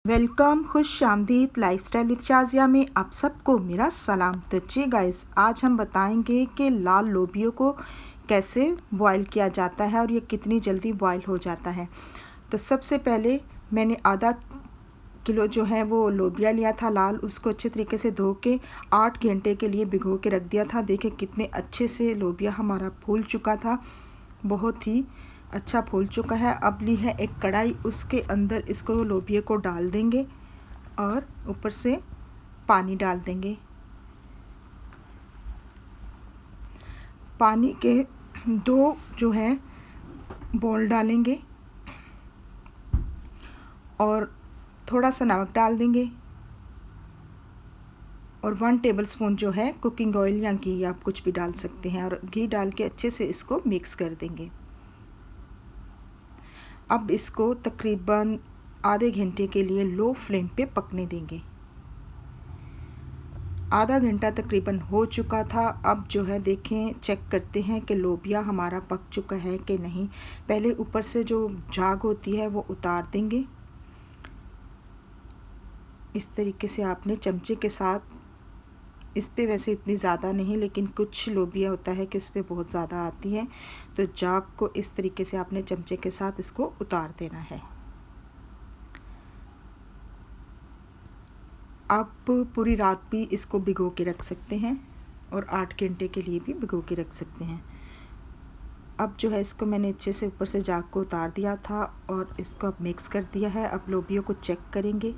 Welcome खुश आमदीद lifestyle with Shazia में आप सबको मेरा सलाम। तो जी गाइस, आज हम बताएंगे कि लाल लोबियों को कैसे बॉईल किया जाता है और ये कितनी जल्दी बॉईल हो जाता है। तो सबसे पहले मैंने आधा किलो जो है वो लोबिया लिया था लाल, उसको अच्छे तरीके से धो के 8 घंटे के लिए भिगो के रख दिया था। देखिए कितने अच्छे से लोबिया हमारा फूल चुका था, बहुत ही अच्छा फूल चुका है। अब ली है एक कढ़ाई, उसके अंदर इसको लोबिया को डाल देंगे और ऊपर से पानी डाल देंगे। पानी के 2 जो है बॉल डालेंगे और थोड़ा सा नमक डाल देंगे और 1 टेबलस्पून जो है कुकिंग ऑयल या घी, आप कुछ भी डाल सकते हैं, और घी डाल के अच्छे से इसको मिक्स कर देंगे। अब इसको तकरीबन आधे घंटे के लिए लो फ्लेम पे पकने देंगे। आधा घंटा तकरीबन हो चुका था। अब जो है देखें, चेक करते हैं कि लोबिया हमारा पक चुका है कि नहीं। पहले ऊपर से जो झाग होती है वो उतार देंगे। इस तरीके से आपने चमचे के साथ, इस पे वैसे इतनी ज़्यादा नहीं, लेकिन कुछ लोबिया होता है कि उस पर बहुत ज़्यादा आती है, तो झाग को इस तरीके से आपने चमचे के साथ इसको उतार देना है। आप पूरी रात भी इसको भिगो के रख सकते हैं और 8 घंटे के लिए भी भिगो के रख सकते हैं। अब जो है इसको मैंने अच्छे से ऊपर से झाग को उतार दिया था और इसको अब मिक्स कर दिया है। अब लोबिया को चेक करेंगे।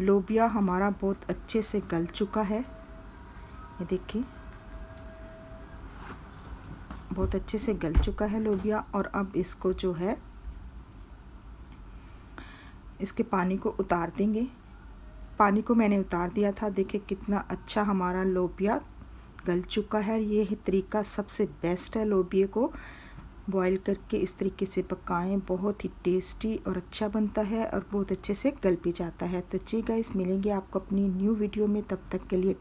लोबिया हमारा बहुत अच्छे से गल चुका है, ये देखिए बहुत अच्छे से गल चुका है लोबिया। और अब इसको जो है इसके पानी को उतार देंगे। पानी को मैंने उतार दिया था। देखिए कितना अच्छा हमारा लोबिया गल चुका है। ये तरीका सबसे बेस्ट है, लोबिया को बॉईल करके इस तरीके से पकाएं, बहुत ही टेस्टी और अच्छा बनता है और बहुत अच्छे से गल भी जाता है। तो जी गाइस, मिलेंगे आपको अपनी न्यू वीडियो में, तब तक के लिए